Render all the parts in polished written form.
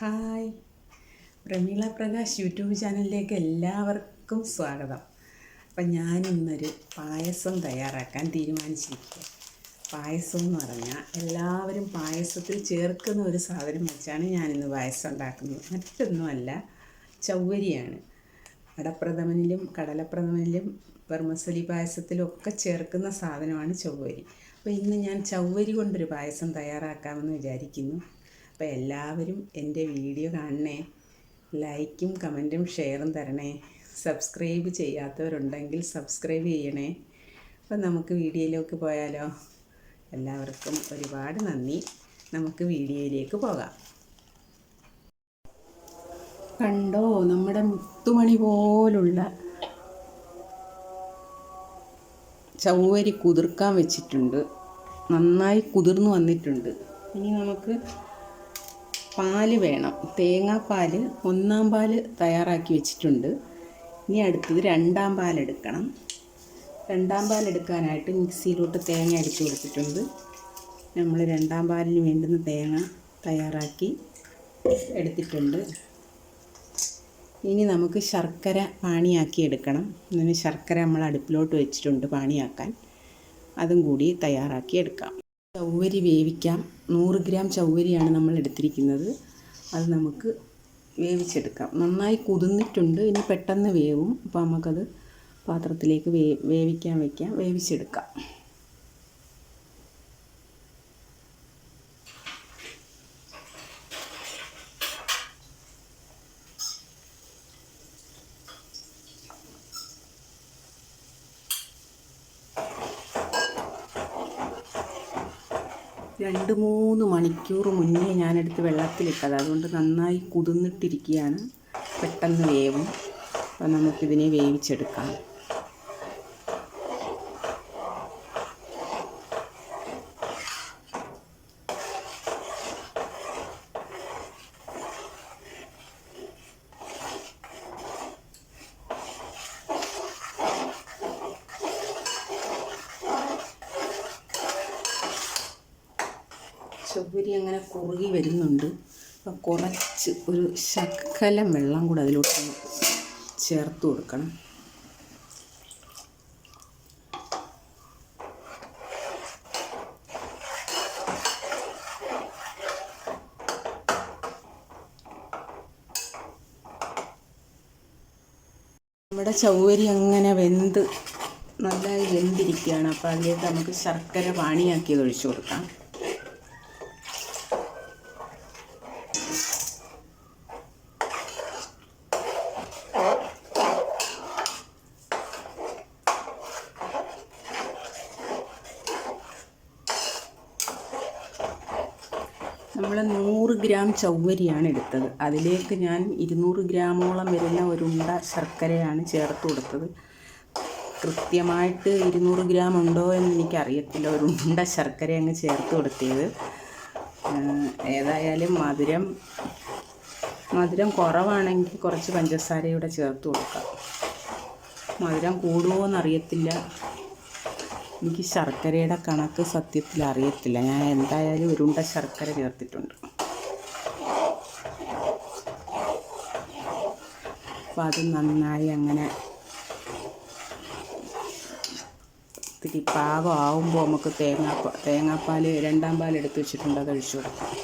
Hi, Prameela Prakash YouTube ചാനലിലേക്ക് എല്ലാവർക്കും സ്വാഗതം. അപ്പം ഞാനിന്നൊരു പായസം തയ്യാറാക്കാൻ തീരുമാനിച്ചിരിക്കുക. പായസം എന്ന് പറഞ്ഞാൽ എല്ലാവരും പായസത്തിൽ ചേർക്കുന്ന ഒരു സാധനം വെച്ചാണ് ഞാനിന്ന് പായസം ഉണ്ടാക്കുന്നത്. മറ്റൊന്നുമല്ല, ചവ്വരിയാണ്. അടപ്രഥമനിലും കടലപ്രഥമനിലും വെർമസലി പായസത്തിലും ഒക്കെ ചേർക്കുന്ന സാധനമാണ് ചവ്വരി. അപ്പോൾ ഇന്ന് ഞാൻ ചവ്വരി കൊണ്ടൊരു പായസം തയ്യാറാക്കാമെന്ന് വിചാരിക്കുന്നു. അപ്പോൾ എല്ലാവരും എൻ്റെ വീഡിയോ കാണണേ, ലൈക്കും കമൻറ്റും ഷെയറും തരണേ. സബ്സ്ക്രൈബ് ചെയ്യാത്തവരുണ്ടെങ്കിൽ സബ്സ്ക്രൈബ് ചെയ്യണേ. അപ്പം നമുക്ക് വീഡിയോയിലേക്ക് പോയാലോ? എല്ലാവർക്കും ഒരുപാട് നന്ദി. നമുക്ക് വീഡിയോയിലേക്ക് പോകാം. കണ്ടോ, നമ്മുടെ മുത്തുമണി പോലുള്ള ചവ്വരി കുതിർക്കാൻ വെച്ചിട്ടുണ്ട്. നന്നായി കുതിർന്നു വന്നിട്ടുണ്ട്. ഇനി നമുക്ക് പാല് വേണം. തേങ്ങാപ്പാൽ 1-ാം പാല് തയ്യാറാക്കി വെച്ചിട്ടുണ്ട്. ഇനി അടുത്തത് 2-ാം പാലെടുക്കണം. 2-ാം പാലെടുക്കാനായിട്ട് മിക്സിയിലോട്ട് തേങ്ങ അടിച്ചു കൊടുത്തിട്ടുണ്ട്. നമ്മൾ 2-ാം പാലിന് വേണ്ടുന്ന തേങ്ങ തയ്യാറാക്കി എടുത്തിട്ടുണ്ട്. ഇനി നമുക്ക് ശർക്കര പാനിയാക്കി എടുക്കണം. ഇതിന് ശർക്കര നമ്മൾ അടുപ്പിലോട്ട് വെച്ചിട്ടുണ്ട് പാനിയാക്കാൻ. അതും കൂടി തയ്യാറാക്കി എടുക്കാം. ചവ്വരി വേവിക്കാം. 100 ഗ്രാം ചവ്വരിയാണ് നമ്മൾ എടുത്തിരിക്കുന്നത്. അത് നമുക്ക് വേവിച്ചെടുക്കാം. നന്നായി കുതിർന്നിട്ടുണ്ട്. ഇനി പെട്ടെന്ന് വേവും. അപ്പോൾ നമുക്കത് പാത്രത്തിലേക്ക് വേവിക്കാൻ വയ്ക്കാം. വേവിച്ചെടുക്കാം. രണ്ട് 3 മണിക്കൂർ മുന്നേ ഞാനെടുത്ത് വെള്ളത്തിലിട്ടത്. അതുകൊണ്ട് നന്നായി കുതിർന്നിട്ടിരിക്കുകയാണ്. പെട്ടെന്ന് വേവും. അപ്പോൾ നമുക്കിതിനെ വേവിച്ചെടുക്കാം. ചവ്വരി അങ്ങനെ കുറുകി വരുന്നുണ്ട്. അപ്പോൾ കുറച്ച് ഒരു ശകലം വെള്ളം കൂടെ അതിലോട്ട് ചേർത്ത് കൊടുക്കണം. നമ്മുടെ ചവ്വരി അങ്ങനെ നന്നായി വെന്തിരിക്കുകയാണ്. അപ്പോൾ അതിലേക്ക് നമുക്ക് ശർക്കര പാനിയാക്കിയത് ഒഴിച്ചു കൊടുക്കാം. നമ്മൾ 100 ഗ്രാം ചവ്വരിയാണ് എടുത്തത്. അതിലേക്ക് ഞാൻ 200 ഗ്രാമോളം വരുന്ന ഒരു ഉണ്ട ശർക്കരയാണ് ചേർത്ത് കൊടുത്തത്. കൃത്യമായിട്ട് 200 ഗ്രാം ഉണ്ടോ എന്ന് എനിക്കറിയത്തില്ല. ഒരു ഉണ്ട ശർക്കര അങ്ങ് ചേർത്ത് കൊടുത്തത്. ഏതായാലും മധുരം കുറവാണെങ്കിൽ കുറച്ച് പഞ്ചസാരയുടെ ചേർത്ത് കൊടുക്കാം. മധുരം കൂടുമോ എന്നറിയത്തില്ല. എനിക്ക് ശർക്കരയുടെ കണക്ക് സത്യത്തിൽ അറിയത്തില്ല. ഞാൻ എന്തായാലും ഉരുണ്ട ശർക്കര ചേർത്തിട്ടുണ്ട്. അപ്പോൾ അത് നന്നായി അങ്ങനെ ഇത്തിരി പാകമാവുമ്പോൾ നമുക്ക് തേങ്ങാപ്പാൽ 2-ാം പാൽ എടുത്ത് വെച്ചിട്ടുണ്ട്. അത് ഒഴിച്ചു കൊടുക്കാം.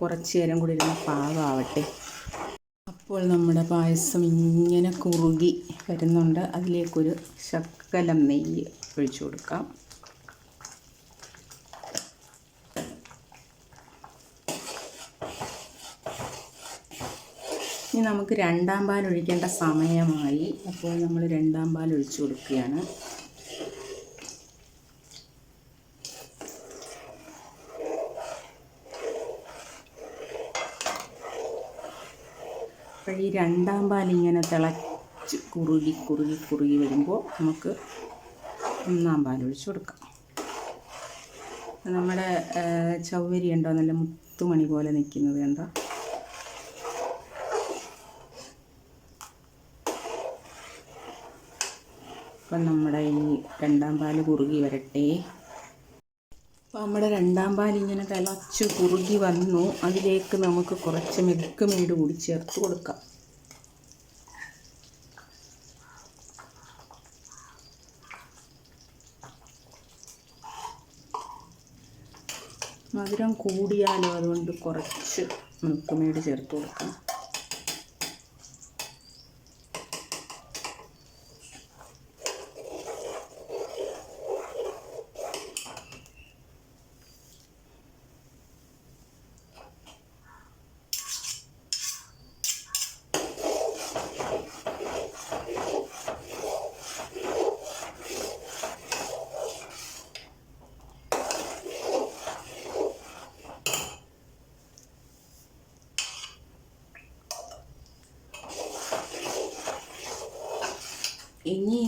കുറച്ച് നേരം കൂടി ഇരുന്ന് പാകമാവട്ടെ. അപ്പോൾ നമ്മുടെ പായസം ഇങ്ങനെ കുറുകി വരുന്നുണ്ട്. അതിലേക്കൊരു ശകലം നെയ്യ് ഒഴിച്ചു കൊടുക്കാം. ഇനി നമുക്ക് 2-ാം പാൽ ഒഴിക്കേണ്ട സമയമായി. അപ്പോൾ നമ്മൾ 2-ാം പാൽ ഒഴിച്ചു കൊടുക്കുകയാണ്. അപ്പോൾ ഈ 2-ാം പാൽ ഇങ്ങനെ തിളച്ച് കുറുകി വരുമ്പോൾ നമുക്ക് 1-ാം പാൽ ഒഴിച്ച് കൊടുക്കാം. നമ്മുടെ ചവ്വരി ഉണ്ടോ നല്ല മുത്തുമണി പോലെ നിൽക്കുന്നത് കണ്ടോ? അപ്പം നമ്മുടെ ഈ 2-ാം പാൽ കുറുകി വരട്ടെ. അപ്പോൾ നമ്മുടെ രണ്ടാം പാൽ ഇങ്ങനെ തിളച്ച് കുറുകി വന്നു. അതിലേക്ക് നമുക്ക് കുറച്ച് മിൽക്ക് മെയ്ഡ് കൂടി ചേർത്ത് കൊടുക്കാം. മധുരം കൂടിയാലോ, അതുകൊണ്ട് കുറച്ച് മിൽക്ക് മെയ്ഡ് ചേർത്ത് കൊടുക്കണം. ഇനി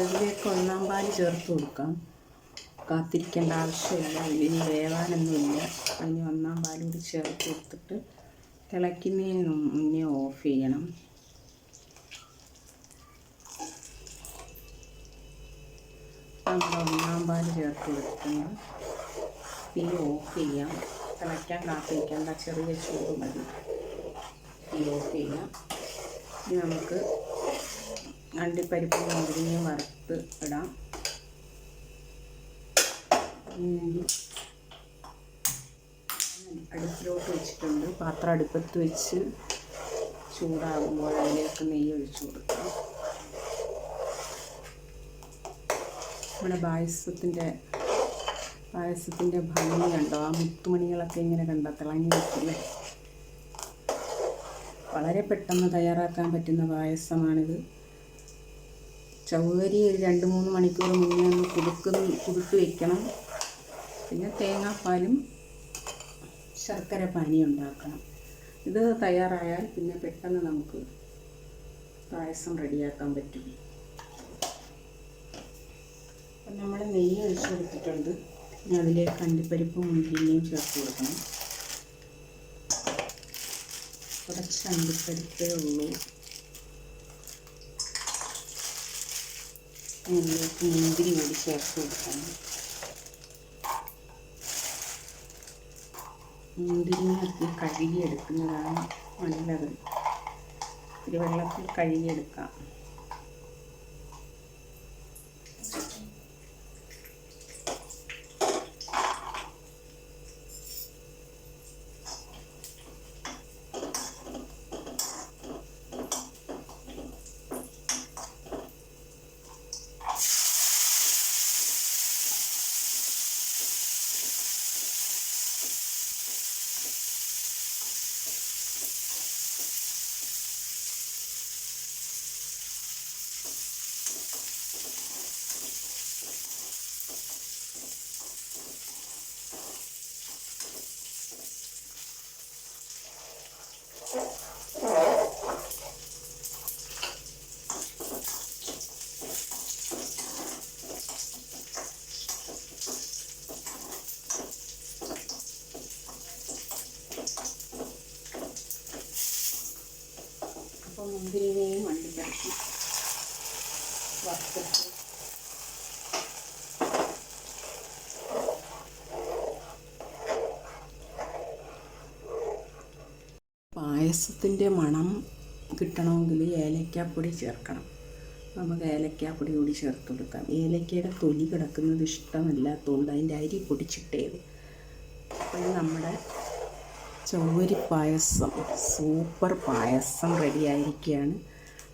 ഇതിലേക്ക് ഒന്നാം പാൽ ചേർത്ത് കൊടുക്കാം. കാത്തിരിക്കേണ്ട ആവശ്യമില്ല, ഇനി വേവാനൊന്നുമില്ല. ഇനി ഒന്നാം പാൽ കൂടി ചേർത്ത് കൊടുത്തിട്ട് തിളയ്ക്കുന്നതിന് മുന്നേ ഓഫ് ചെയ്യണം. നമ്മൾ ഒന്നാം പാൽ ചേർത്ത് കൊടുക്കുന്നത് തീ ഓഫ് ചെയ്യാം. തിളയ്ക്കാൻ കാത്തിരിക്കേണ്ട, ചെറിയ ചൂട് മതി. തീ ഓഫ് ചെയ്യാം. ഇനി നമുക്ക് അണ്ടിപ്പരിപ്പും മുന്തിരിങ്ങയും വറുത്ത് ഇടാം. അടുപ്പിലോട്ട് വെച്ചിട്ടുണ്ട്. പാത്രം അടുപ്പത്ത് വെച്ച് ചൂടാകുമ്പോൾ അതിലേക്ക് നെയ്യ് ഒഴിച്ചു കൊടുക്കാം. നമ്മുടെ പായസത്തിൻ്റെ ഭംഗി കണ്ടോ? ആ മുത്തുമണികളൊക്കെ ഇങ്ങനെ കണ്ടോ തിളങ്ങി നിൽക്കില്ലേ? വളരെ പെട്ടെന്ന് തയ്യാറാക്കാൻ പറ്റുന്ന പായസമാണിത്. ചവ്വരി ഒരു 2-3 മണിക്കൂർ മുന്നേ ഒന്ന് കുതിർത്ത് വയ്ക്കണം. പിന്നെ തേങ്ങാപ്പാലും ശർക്കര പാനിയും ഉണ്ടാക്കണം. ഇത് തയ്യാറായാൽ പിന്നെ പെട്ടെന്ന് നമുക്ക് പായസം റെഡിയാക്കാൻ പറ്റും. അപ്പം നമ്മൾ നെയ്യ് ഒഴിച്ച് കൊടുത്തിട്ടുണ്ട്. ഇനി അതിലേക്ക് അണ്ടിപ്പരിപ്പും മുന്തിരിങ്ങയും ചേർത്ത് കൊടുക്കണം. കുറച്ച് അണ്ടിപ്പരിപ്പേ ഉള്ളൂ. ഇതിലേക്ക് മുന്തിരി കൂടി ചേർത്ത് കൊടുക്കണം. മുന്തിരിങ്ങ കഴുകിയെടുക്കുന്നതാണ് നല്ലത്. ഒരു വെള്ളത്തിൽ കഴുകിയെടുക്കാം. അപ്പോൾ മുന്തിരിങ്ങയും അണ്ടിപ്പരിപ്പും വറുത്തിട്ട് പായസത്തിൻ്റെ മണം കിട്ടണമെങ്കിൽ ഏലക്കാപ്പൊടി ചേർക്കണം. നമുക്ക് ഏലക്കാപ്പൊടി കൂടി ചേർത്ത് കൊടുക്കാം. ഏലക്കയുടെ തൊലി കിടക്കുന്നത് ഇഷ്ടമല്ലാത്തതുകൊണ്ട് അതിൻ്റെ അരി പൊടിച്ചിട്ടേത്. അപ്പോൾ നമ്മുടെ ചവ്വരി പായസം, സൂപ്പർ പായസം റെഡി ആയിരിക്കുകയാണ്.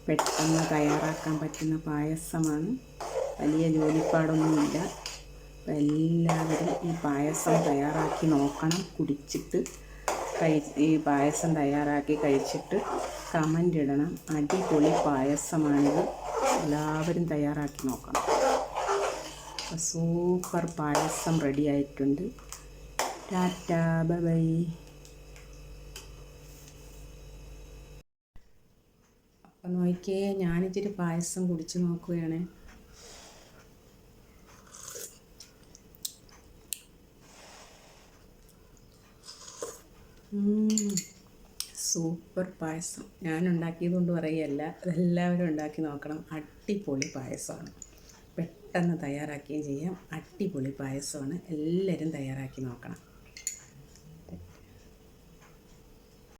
പെട്ടെന്ന് തയ്യാറാക്കാൻ പറ്റുന്ന പായസമാണ്. വലിയ ജോലിപ്പാടൊന്നുമില്ല. അപ്പോൾ എല്ലാവരും ഈ പായസം തയ്യാറാക്കി നോക്കണം. കുടിച്ചിട്ട് ഈ പായസം തയ്യാറാക്കി കഴിച്ചിട്ട് കമൻ്റ് ഇടണം. അടിപൊളി പായസമാണിത്. എല്ലാവരും തയ്യാറാക്കി നോക്കണം. സൂപ്പർ പായസം റെഡി ആയിട്ടുണ്ട്. Tata, bye bye. അപ്പം നോക്കിയേ, ഞാനിച്ചിരി പായസം കുടിച്ച് നോക്കുകയാണ്. സൂപ്പർ പായസം. ഞാൻ ഉണ്ടാക്കിയത് കൊണ്ട് പറയുകയല്ല, അതെല്ലാവരും ഉണ്ടാക്കി നോക്കണം. അടിപൊളി പായസമാണ്. പെട്ടെന്ന് പെട്ടെന്ന് തയ്യാറാക്കുകയും ചെയ്യാം. അടിപൊളി പായസമാണ്. എല്ലാവരും തയ്യാറാക്കി നോക്കണം.